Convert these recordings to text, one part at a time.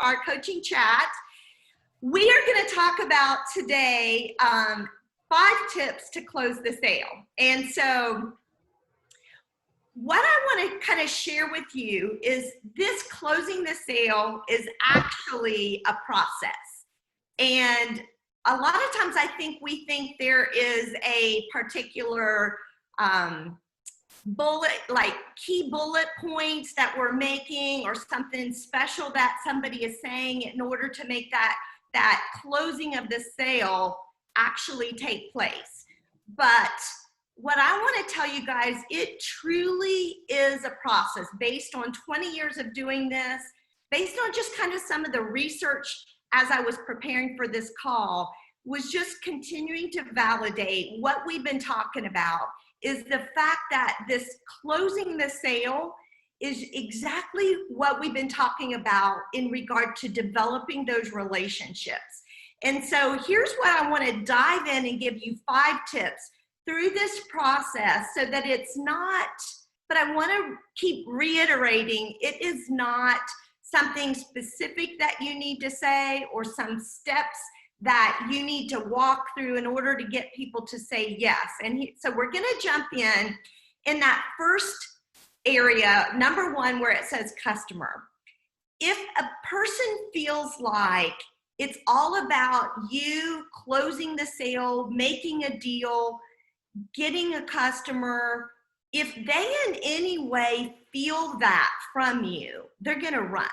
our coaching chat. We are going to talk about today 5 tips to close the sale. And so what I want to kind of share with you is this closing the sale is actually a process. And a lot of times I think we think there is a particular key bullet points that we're making or something special that somebody is saying in order to make that closing of the sale actually take place. But what I want to tell you guys, it truly is a process based on 20 years of doing this, based on just kind of some of the research as I was preparing for this call, was just continuing to validate what we've been talking about is the fact that this closing the sale is exactly what we've been talking about in regard to developing those relationships. And so here's what I want to dive in and give you 5 tips through this process so that it's not, but I want to keep reiterating, it is not something specific that you need to say or some steps that you need to walk through in order to get people to say yes. And so we're going to jump in that first area, number 1, where it says customer. If a person feels like it's all about you closing the sale, making a deal, getting a customer, if they in any way feel that from you, they're going to run.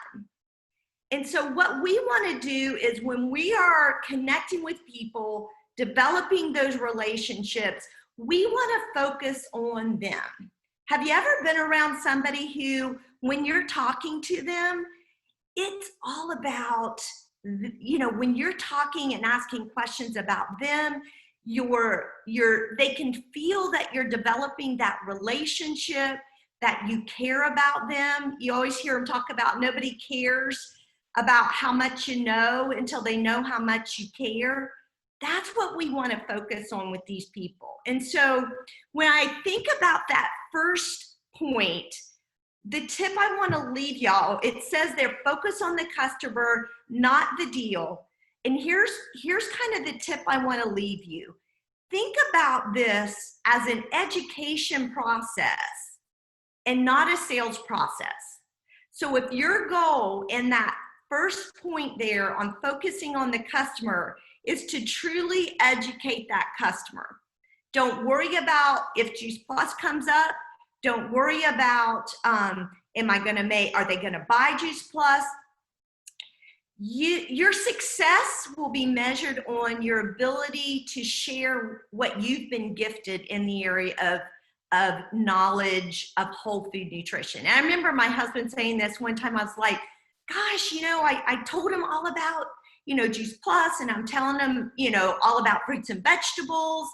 And so what we want to do is when we are connecting with people, developing those relationships, we want to focus on them. Have you ever been around somebody who, when you're talking to them, it's all about, when you're talking and asking questions about them, they can feel that you're developing that relationship, that you care about them. You always hear them talk about nobody cares about how much you know until they know how much you care. That's what we want to focus on with these people. And so when I think about that first point, the tip I want to leave y'all, it says there, focus on the customer, not the deal. And here's kind of the tip I want to leave you. Think about this as an education process and not a sales process. So if your goal in that first point there on focusing on the customer is to truly educate that customer. Don't worry about if Juice Plus comes up. Don't worry about, are they going to buy Juice Plus? Your success will be measured on your ability to share what you've been gifted in the area of knowledge of whole food nutrition. And I remember my husband saying this one time. I was like, gosh, I told him all about, Juice Plus, and I'm telling them, all about fruits and vegetables,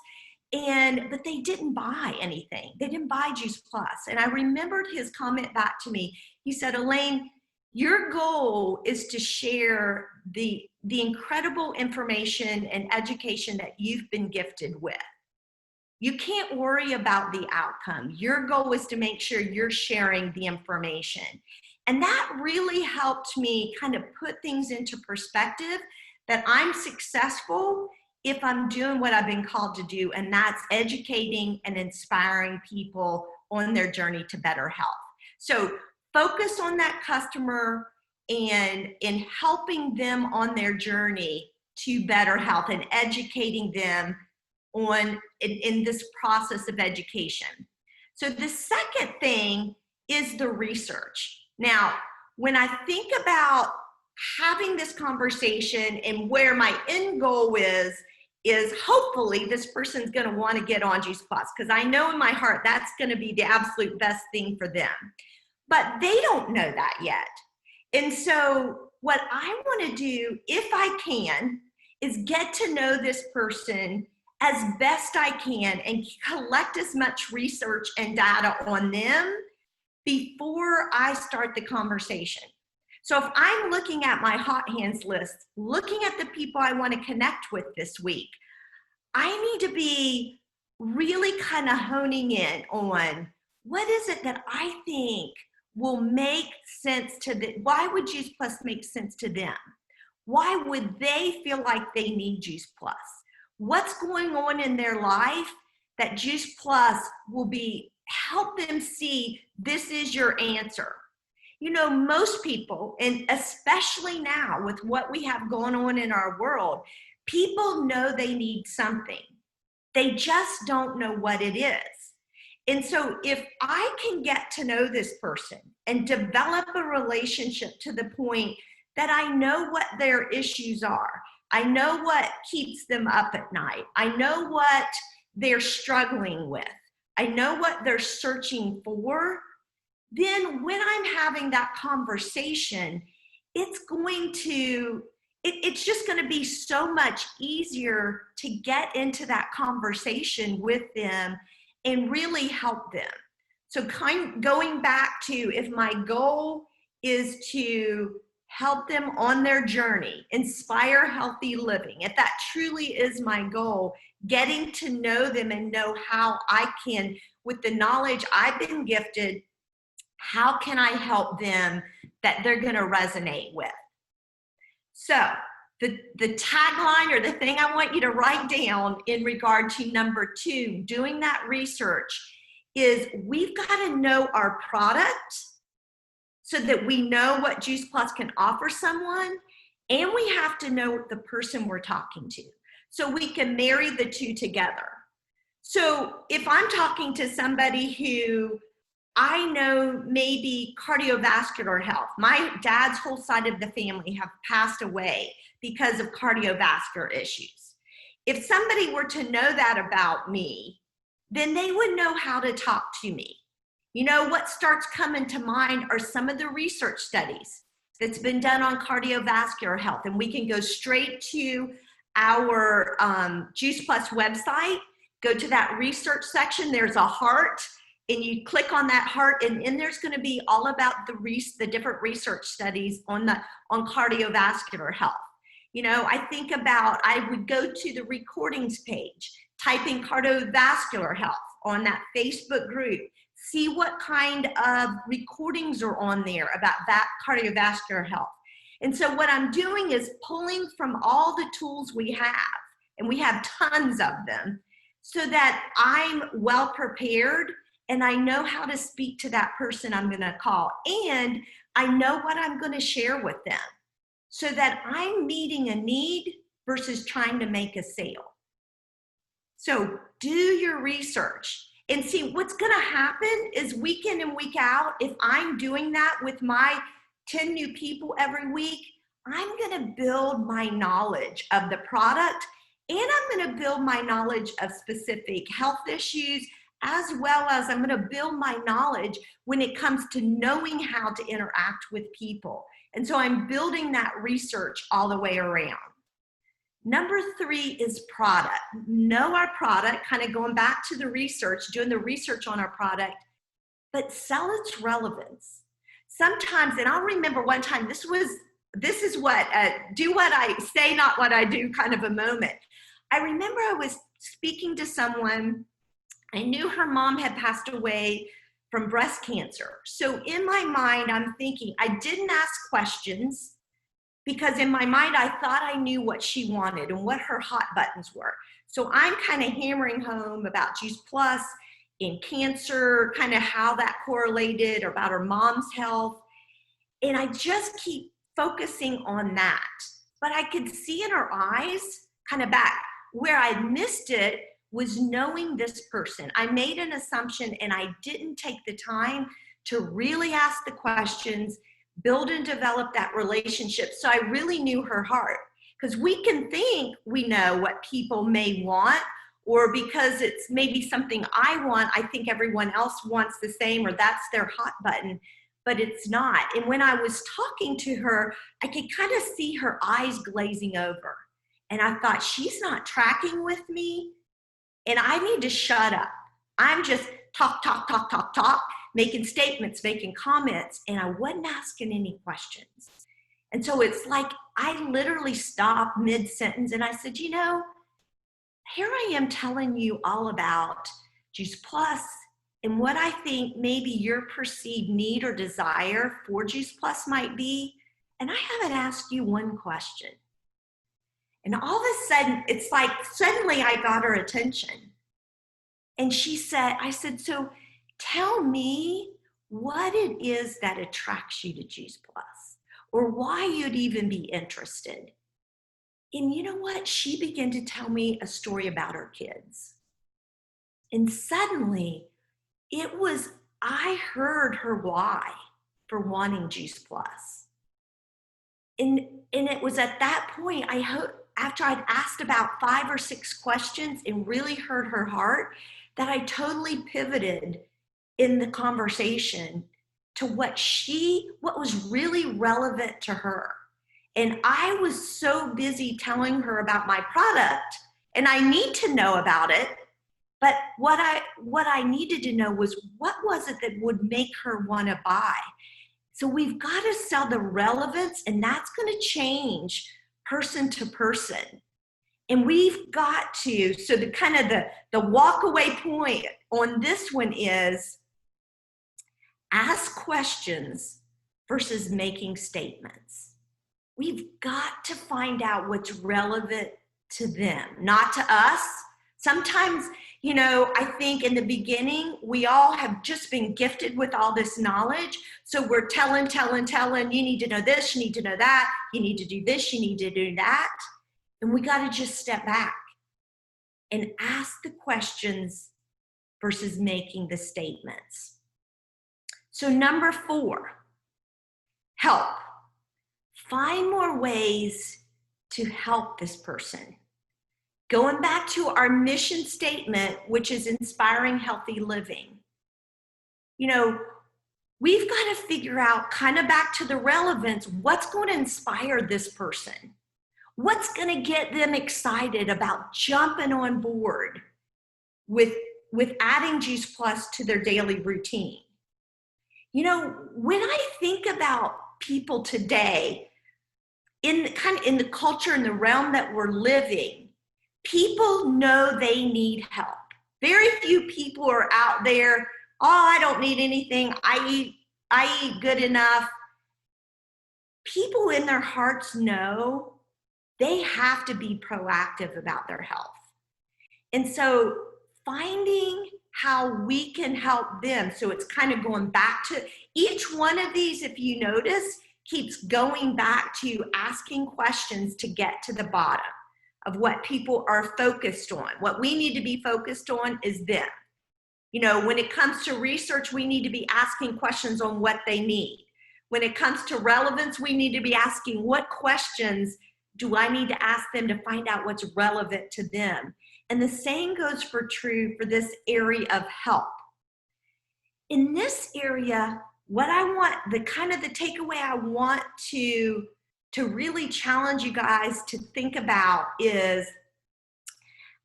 but they didn't buy anything. They didn't buy Juice Plus. And I remembered his comment back to me. He said, Elaine, your goal is to share the incredible information and education that you've been gifted with. You can't worry about the outcome. Your goal is to make sure you're sharing the information. And that really helped me kind of put things into perspective, that I'm successful if I'm doing what I've been called to do, and that's educating and inspiring people on their journey to better health. So focus on that customer and in helping them on their journey to better health and educating them in this process of education. So the second thing is the research. Now, when I think about having this conversation and where my end goal is hopefully this person's going to want to get on Juice Plus, because I know in my heart that's going to be the absolute best thing for them. But they don't know that yet. And so what I want to do, if I can, is get to know this person as best I can and collect as much research and data on them before I start the conversation. So if I'm looking at my hot hands list, looking at the people I want to connect with this week, I need to be really kind of honing in on what is it that I think will make sense to why would Juice Plus make sense to them? Why would they feel like they need Juice Plus? What's going on in their life that Juice Plus will help them see this is your answer? You know, most people, and especially now with what we have going on in our world, people know they need something. They just don't know what it is. And so if I can get to know this person and develop a relationship to the point that I know what their issues are, I know what keeps them up at night, I know what they're struggling with, I know what they're searching for, then when I'm having that conversation, it's just going to be so much easier to get into that conversation with them and really help them. So going back to, if my goal is to help them on their journey, inspire healthy living, if that truly is my goal, getting to know them and know how I can, with the knowledge I've been gifted, how can I help them that they're going to resonate with? So the tagline, or the thing I want you to write down in regard to number 2, doing that research, is we've got to know our product so that we know what Juice Plus can offer someone, and we have to know the person we're talking to so we can marry the two together. So if I'm talking to somebody who I know maybe cardiovascular health, my dad's whole side of the family have passed away because of cardiovascular issues. If somebody were to know that about me, then they would know how to talk to me. You know, what starts coming to mind are some of the research studies that's been done on cardiovascular health. And we can go straight to our Juice Plus website, go to that research section, there's a heart, and you click on that heart, and in there's going to be all about the different research studies on cardiovascular health. You know, I would go to the recordings page, type in cardiovascular health on that Facebook group, see what kind of recordings are on there about that cardiovascular health. And so what I'm doing is pulling from all the tools we have, and we have tons of them, so that I'm well prepared and I know how to speak to that person I'm going to call, and I know what I'm going to share with them, so that I'm meeting a need versus trying to make a sale. So do your research and see what's going to happen is week in and week out. If I'm doing that with my 10 new people every week, I'm going to build my knowledge of the product, and I'm going to build my knowledge of specific health issues, as well as I'm going to build my knowledge when it comes to knowing how to interact with people. And so I'm building that research all the way around. Number 3 is product. Know our product, kind of going back to the research, doing the research on our product, but sell its relevance. Sometimes, and I'll remember one time, this is what, do what I say, not what I do kind of a moment. I remember I was speaking to someone. I knew her mom had passed away from breast cancer. So in my mind, I'm thinking, I didn't ask questions because in my mind, I thought I knew what she wanted and what her hot buttons were. So I'm kind of hammering home about Juice Plus and cancer, kind of how that correlated, about her mom's health. And I just keep focusing on that. But I could see in her eyes, kind of back, where I missed it was knowing this person. I made an assumption and I didn't take the time to really ask the questions, build and develop that relationship. So I really knew her heart, because we can think we know what people may want, or because it's maybe something I want, I think everyone else wants the same, or that's their hot button, but it's not. And when I was talking to her, I could kind of see her eyes glazing over. And I thought, she's not tracking with me, and I need to shut up. I'm just talk, making statements, making comments, and I wasn't asking any questions. And so it's like I literally stopped mid-sentence and I said, you know, here I am telling you all about Juice Plus and what I think maybe your perceived need or desire for Juice Plus might be. And I haven't asked you one question. And all of a sudden, it's like suddenly I got her attention. And I said, so tell me what it is that attracts you to Juice Plus, or why you'd even be interested. And you know what? She began to tell me a story about her kids. And suddenly, I heard her why for wanting Juice Plus. And it was at that point, after I'd asked about 5 or 6 questions and really heard her heart, that I totally pivoted in the conversation to what was really relevant to her. And I was so busy telling her about my product, and I need to know about it, but what I needed to know was what was it that would make her want to buy. So we've got to sell the relevance, and that's going to change person to person. And we've got to, so the kind of the walk away point on this one is ask questions versus making statements. We've got to find out what's relevant to them, not to us. Sometimes, I think in the beginning, we all have just been gifted with all this knowledge. So we're telling, you need to know this, you need to know that, you need to do this, you need to do that. And we got to just step back and ask the questions versus making the statements. So number 4, help. Find more ways to help this person. Going back to our mission statement, which is inspiring healthy living. We've got to figure out, kind of back to the relevance, what's going to inspire this person? What's going to get them excited about jumping on board with adding Juice Plus to their daily routine? When I think about people today, in the culture and the realm that we're living, people know they need help. Very few people are out there, I don't need anything, I eat good enough. People in their hearts know they have to be proactive about their health. And so finding how we can help them. So it's kind of going back to each one of these, if you notice, keeps going back to asking questions to get to the bottom of what people are focused on. What we need to be focused on is them. When it comes to research, we need to be asking questions on what they need. When it comes to relevance, we need to be asking, what questions do I need to ask them to find out what's relevant to them? And the same goes for this area of help. In this area, what I want, the takeaway I want to really challenge you guys to think about is,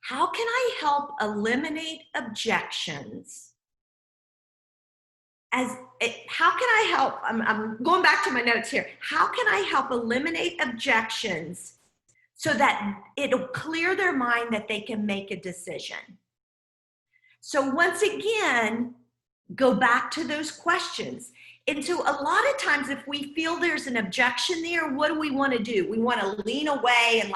how can I help eliminate objections? I'm going back to my notes here. How can I help eliminate objections so that it'll clear their mind that they can make a decision? So once again, go back to those questions. And so a lot of times if we feel there's an objection there, what do we want to do? We want to lean away and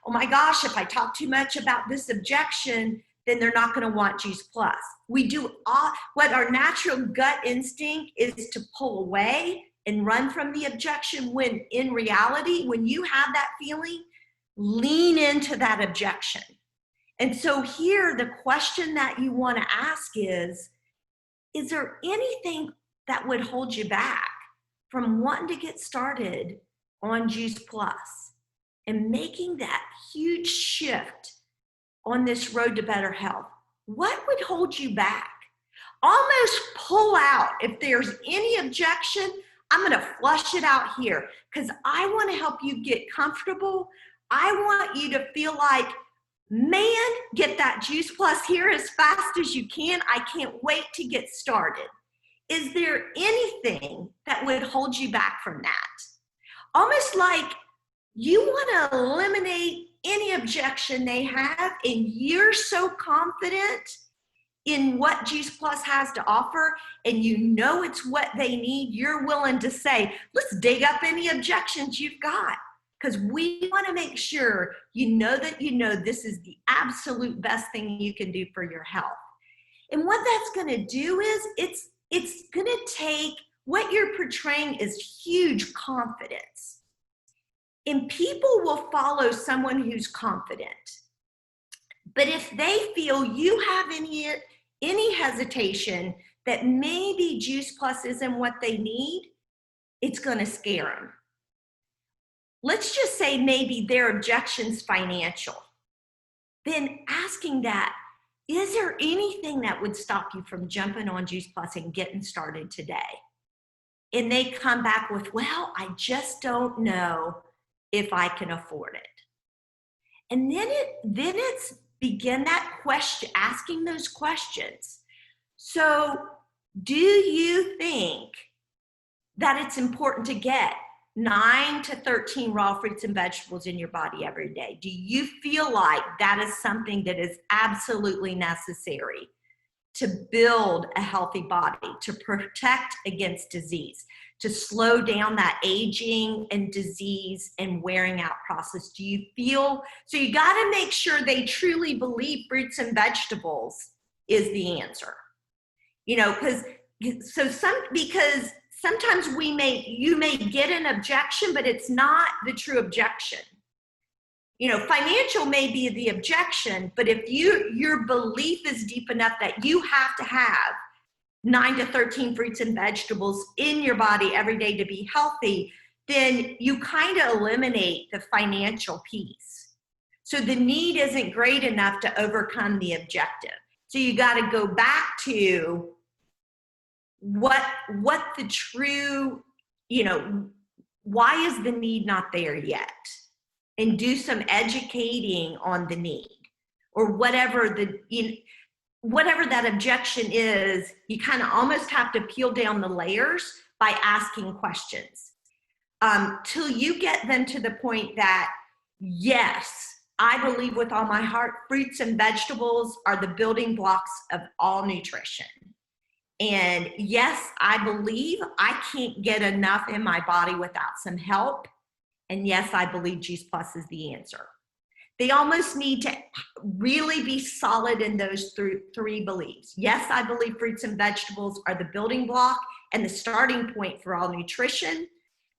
oh my gosh, if I talk too much about this objection, then they're not going to want Juice Plus. We do what our natural gut instinct is to pull away and run from the objection, when in reality, when you have that feeling, lean into that objection. And so here, the question that you want to ask is there anything that would hold you back from wanting to get started on Juice Plus and making that huge shift on this road to better health? What would hold you back? Almost pull out. If there's any objection, I'm going to flush it out here, because I want to help you get comfortable. I want you to feel like, man, get that Juice Plus here as fast as you can. I can't wait to get started. Is there anything that would hold you back from that? Almost like you want to eliminate any objection they have, and you're so confident in what Juice Plus has to offer, and you know it's what they need, you're willing to say, let's dig up any objections you've got. Because we want to make sure you know that you know this is the absolute best thing you can do for your health. And what that's going to do is it's going to take what you're portraying is huge confidence. And people will follow someone who's confident. But if they feel you have any hesitation that maybe Juice Plus isn't what they need, it's going to scare them. Let's just say maybe their objection's financial. Then asking that, is there anything that would stop you from jumping on Juice Plus and getting started today? And they come back with, well, I just don't know if I can afford it. And then it's begin that question, asking those questions. So do you think that it's important to get 9 to 13 raw fruits and vegetables in your body every day? Do you feel like that is something that is absolutely necessary to build a healthy body, to protect against disease, to slow down that aging and disease and wearing out process? Do you feel, so you got to make sure they truly believe fruits and vegetables is the answer. You know, because sometimes you may get an objection, but it's not the true objection. You know, financial may be the objection, but if your belief is deep enough that you have to have 9 to 13 fruits and vegetables in your body every day to be healthy, then you kind of eliminate the financial piece. So the need isn't great enough to overcome the objective. So you got to go back to what the true, you know, why is the need not there yet? And do some educating on the need, or whatever whatever that objection is. You kind of almost have to peel down the layers by asking questions till you get them to the point that, yes, I believe with all my heart, fruits and vegetables are the building blocks of all nutrition. And yes, I believe I can't get enough in my body without some help. And yes, I believe Juice Plus is the answer. They almost need to really be solid in those three beliefs. Yes, I believe fruits and vegetables are the building block and the starting point for all nutrition.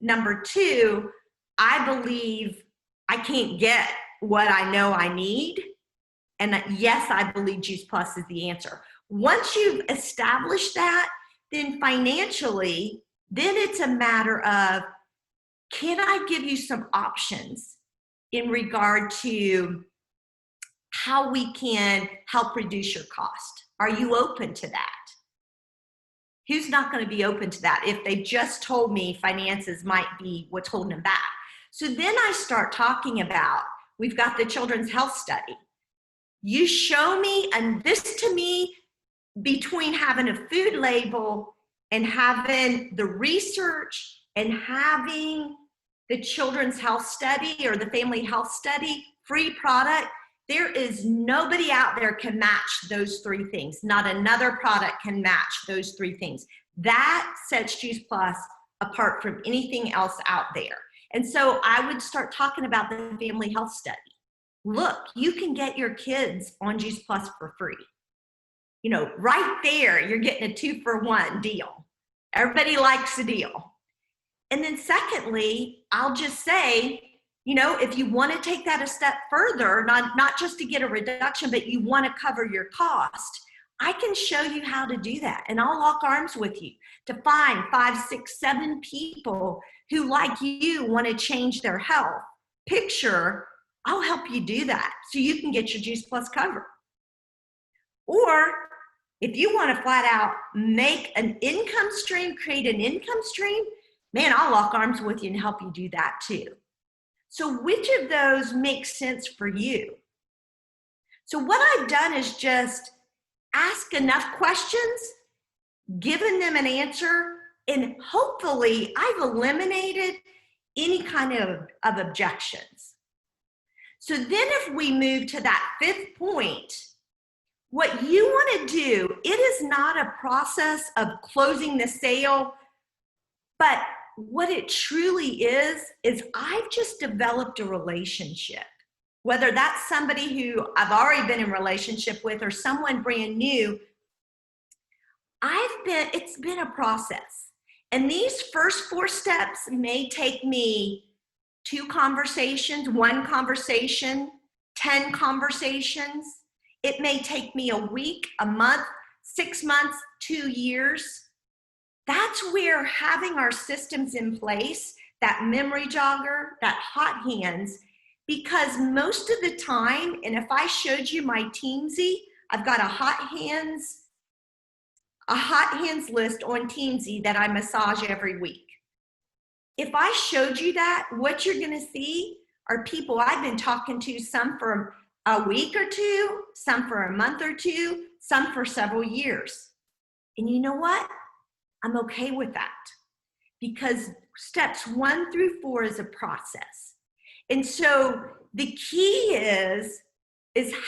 Number 2, I believe I can't get what I know I need. And yes, I believe Juice Plus is the answer. Once you've established that, then financially, then it's a matter of, can I give you some options in regard to how we can help reduce your cost? Are you open to that? Who's not going to be open to that if they just told me finances might be what's holding them back? So then I start talking about, we've got the Children's Health Study. You show me, and this to me, between having a food label and having the research and having the Children's Health Study or the Family Health Study, free product, there is nobody out there can match those 3 things. Not another product can match those 3 things. That sets Juice Plus apart from anything else out there. And so I would start talking about the Family Health Study. Look, you can get your kids on Juice Plus for free. You know, right there, you're getting a 2-for-1 deal. Everybody likes a deal. And then secondly, I'll just say, you know, if you want to take that a step further, not just to get a reduction, but you want to cover your cost, I can show you how to do that. And I'll lock arms with you to find 5, 6, 7 people who, like you, want to change their health picture. I'll help you do that so you can get your Juice Plus covered. Or if you want to flat out make an income stream, create an income stream, man, I'll lock arms with you and help you do that too. So which of those makes sense for you? So what I've done is just ask enough questions, given them an answer, and hopefully I've eliminated any kind of objections. So then if we move to that 5th point, What you want to do, it is not a process of closing the sale, but what it truly is I've just developed a relationship. Whether that's somebody who I've already been in relationship with or someone brand new, it's been a process. And these first 4 steps may take me 2 conversations, 1 conversation, 10 conversations. It may take me a week, a month, 6 months, 2 years. That's where having our systems in place, that memory jogger, that hot hands, because most of the time, and if I showed you my Teamsy, I've got a hot hands list on Teamsy that I massage every week. If I showed you that, what you're gonna see are people I've been talking to, some for a week or 2, some for a month or 2, some for several years. And you know what? I'm okay with that, because steps 1 through 4 is a process. And so the key is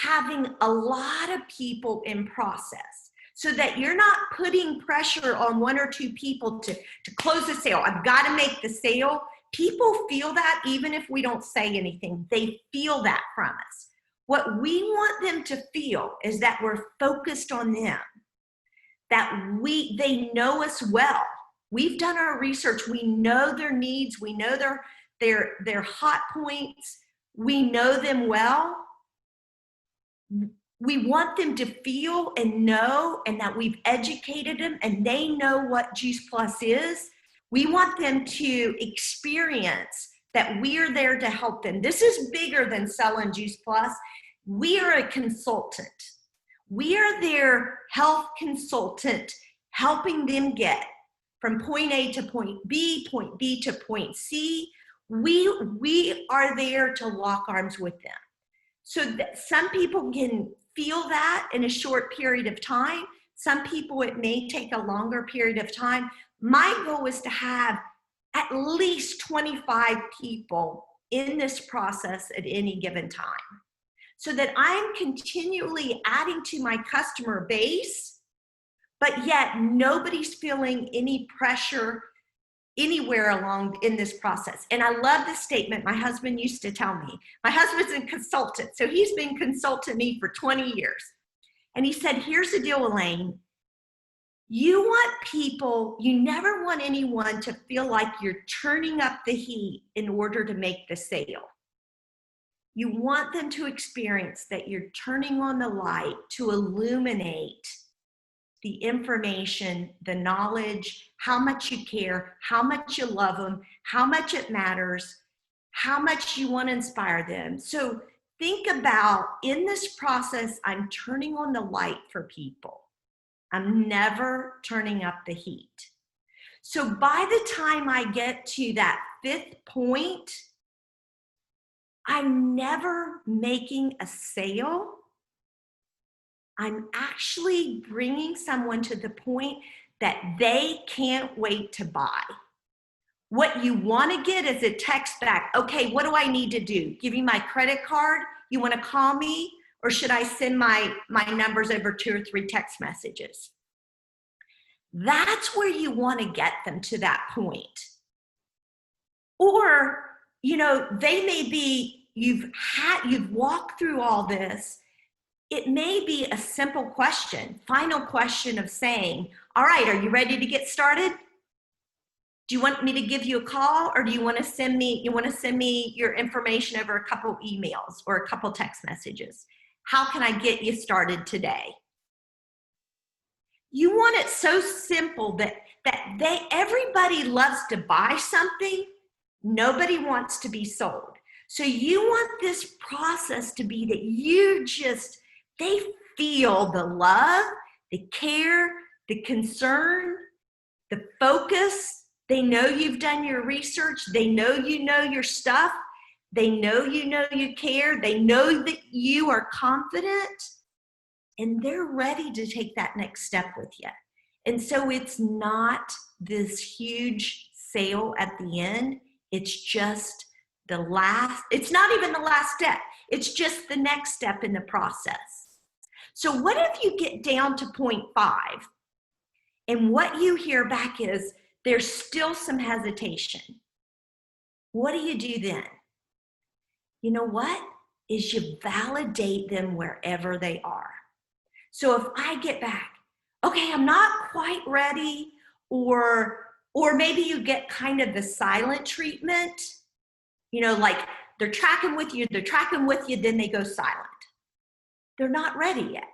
having a lot of people in process, so that you're not putting pressure on 1 or 2 people to close the sale. I've got to make the sale. People feel that even if we don't say anything. They feel that from us. What we want them to feel is that we're focused on them, that they know us well. We've done our research. We know their needs. We know their hot points. We know them well. We want them to feel and know, and that we've educated them and they know what Juice Plus is. We want them to experience that we are there to help them. This is bigger than selling Juice Plus. We are a consultant. We are their health consultant, helping them get from point A to point B to point C. We are there to lock arms with them. So that some people can feel that in a short period of time. Some people, it may take a longer period of time. My goal is to have at least 25 people in this process at any given time, so that I'm continually adding to my customer base, but yet nobody's feeling any pressure anywhere along in this process. And I love this statement my husband used to tell me. My husband's a consultant, so he's been consulting me for 20 years. And he said, here's the deal, Elaine. You never want anyone to feel like you're turning up the heat in order to make the sale. You want them to experience that you're turning on the light to illuminate the information, the knowledge, how much you care, how much you love them, how much it matters, how much you want to inspire them. So think about, in this process, I'm turning on the light for people. I'm never turning up the heat. So by the time I get to that 5th point, I'm never making a sale. I'm actually bringing someone to the point that they can't wait to buy. What you want to get is a text back. Okay, what do I need to do? Give you my credit card? You want to call me? Or should I send my numbers over 2 or 3 text messages? That's where you want to get them to that point. Or, they may be, you've walked through all this. It may be a simple question, final question of saying, all right, are you ready to get started? Do you want me to give you a call, or do you want to send me your information over a couple emails or a couple text messages? How can I get you started today? You want it so simple that everybody loves to buy something. Nobody wants to be sold. So you want this process to be that they feel the love, the care, the concern, the focus. They know you've done your research. They know you know your stuff. They know you care. They know that you are confident, and they're ready to take that next step with you. And so it's not this huge sale at the end. It's just it's not even the last step. It's just the next step in the process. So what if you get down to 0.5 and what you hear back is there's still some hesitation? What do you do then? You know what? Is you validate them wherever they are. So if I get back, okay, I'm not quite ready, or maybe you get kind of the silent treatment, like they're tracking with you, then they go silent. They're not ready yet.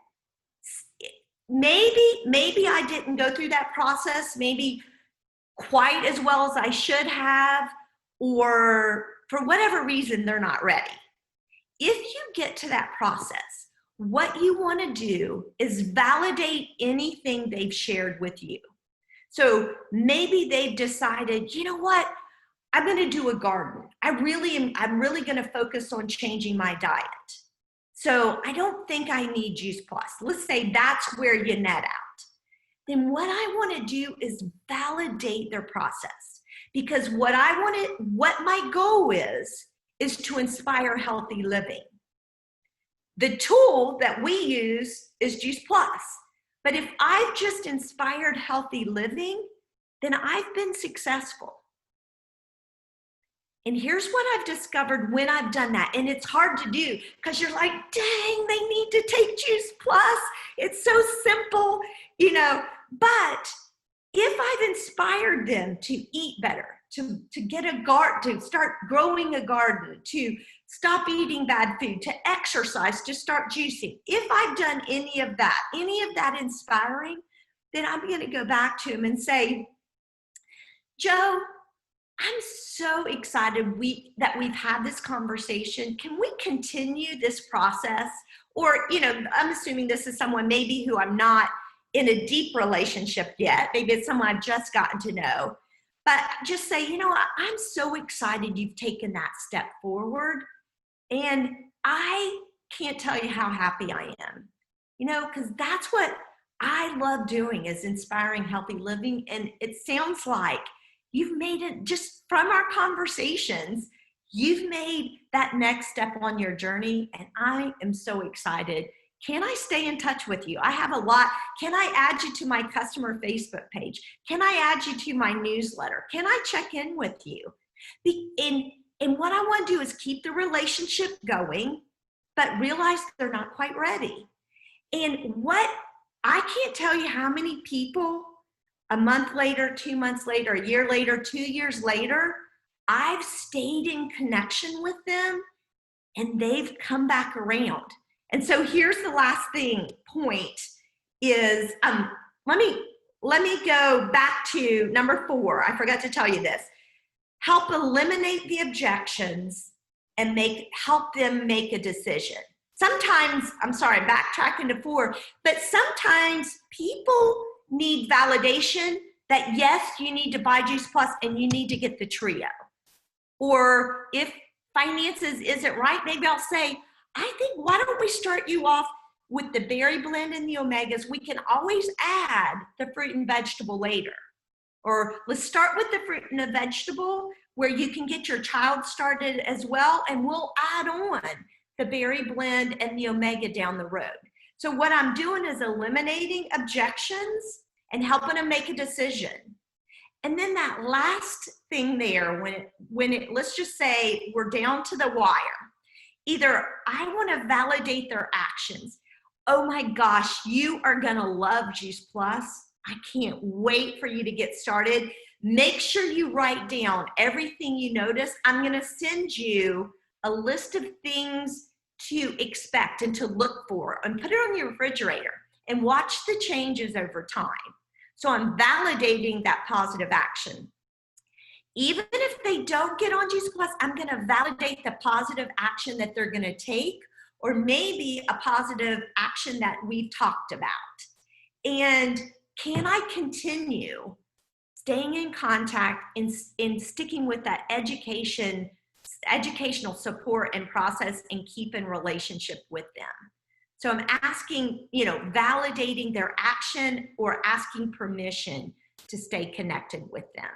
Maybe I didn't go through that process, maybe quite as well as I should have, or for whatever reason, they're not ready. If you get to that process, what you want to do is validate anything they've shared with you. So maybe they've decided, you know what, I'm going to do a garden. I'm really going to focus on changing my diet. So I don't think I need Juice Plus. Let's say that's where you net out. Then what I want to do is validate their process, because what my goal is to inspire healthy living. The tool that we use is Juice Plus. But if I've just inspired healthy living, then I've been successful. And here's what I've discovered when I've done that. And it's hard to do because you're like, dang, they need to take Juice Plus. It's so simple, But if I've inspired them to eat better, to get a garden, to start growing a garden, to stop eating bad food, to exercise, to start juicing, if I've done any of that inspiring, then I'm going to go back to them and say, Joe, I'm so excited that we've had this conversation. Can we continue this process? Or, I'm assuming this is someone maybe who I'm not in a deep relationship yet. Maybe it's someone I've just gotten to know. But just say, I'm so excited you've taken that step forward. And I can't tell you how happy I am, because that's what I love doing, is inspiring healthy living. And it sounds like you've made it, just from our conversations, you've made that next step on your journey. And I am so excited. Can I stay in touch with you? I have a lot. Can I add you to my customer Facebook page? Can I add you to my newsletter? Can I check in with you? And what I want to do is keep the relationship going, but realize they're not quite ready. And I can't tell you how many people a month later, 2 months later, a year later, 2 years later, I've stayed in connection with them and they've come back around. And so here's the last point is, let me go back to number 4. I forgot to tell you this. Help eliminate the objections and help them make a decision. Sometimes, backtracking to 4, but sometimes people need validation that yes, you need to buy Juice Plus and you need to get the trio. Or if finances isn't right, maybe I'll say, I think, why don't we start you off with the berry blend and the omegas? We can always add the fruit and vegetable later. Or let's start with the fruit and the vegetable where you can get your child started as well, and we'll add on the berry blend and the omega down the road. So what I'm doing is eliminating objections and helping them make a decision. And then that last thing there, let's just say we're down to the wire. Either I want to validate their actions. Oh my gosh, you are going to love Juice Plus. I can't wait for you to get started. Make sure you write down everything you notice. I'm going to send you a list of things to expect and to look for, and put it on your refrigerator and watch the changes over time. So I'm validating that positive action. Even if they don't get on Juice Plus, I'm going to validate the positive action that they're going to take, or maybe a positive action that we've talked about. And can I continue staying in contact and sticking with that educational support and process, and keep in relationship with them? So I'm asking, validating their action or asking permission to stay connected with them.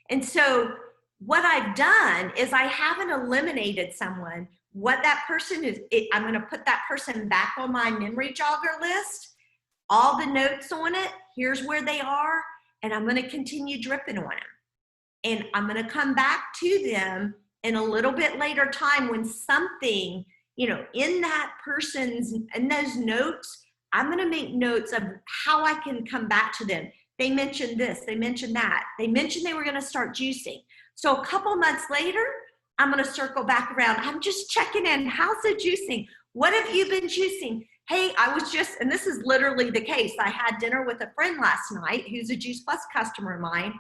And so what I've done is I haven't eliminated someone, what that person is. I'm going to put that person back on my memory jogger list, all the notes on it. Here's where they are. And I'm going to continue dripping on them. And I'm going to come back to them in a little bit later time when something, you know, in that person's, in those notes, I'm going to make notes of how I can come back to them. They mentioned this, they mentioned that. They mentioned they were going to start juicing. So a couple months later, I'm going to circle back around. I'm just checking in. How's the juicing? What have you been juicing? Hey, I was just, and this is literally the case. I had dinner with a friend last night who's a Juice Plus customer of mine.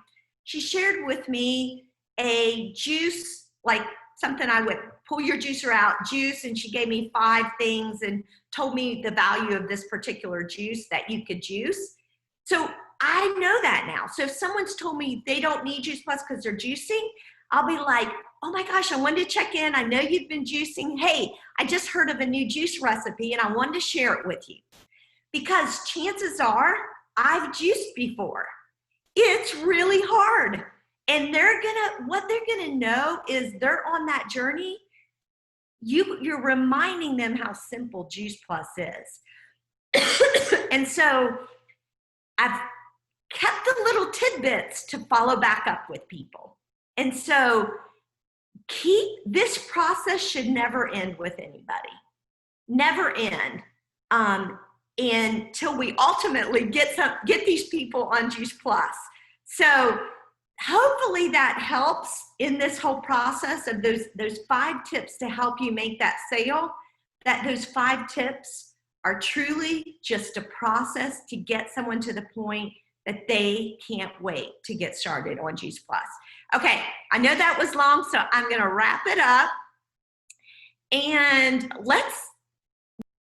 She shared with me a juice, like something I would pull your juicer out, juice, and she gave me 5 things and told me the value of this particular juice that you could juice. So I know that now. So if someone's told me they don't need Juice Plus because they're juicing, I'll be like, oh my gosh, I wanted to check in. I know you've been juicing. Hey, I just heard of a new juice recipe and I wanted to share it with you. Because chances are I've juiced before. It's really hard. And what they're gonna know is they're on that journey. You're reminding them how simple Juice Plus is. And so I've kept the little tidbits to follow back up with people. And so this process should never end with anybody. Never end. Until we ultimately get these people on Juice Plus. So hopefully that helps in this whole process of those 5 tips to help you make that sale, that those 5 tips are truly just a process to get someone to the point that they can't wait to get started on Juice Plus. Okay, I know that was long, so I'm gonna wrap it up. And let's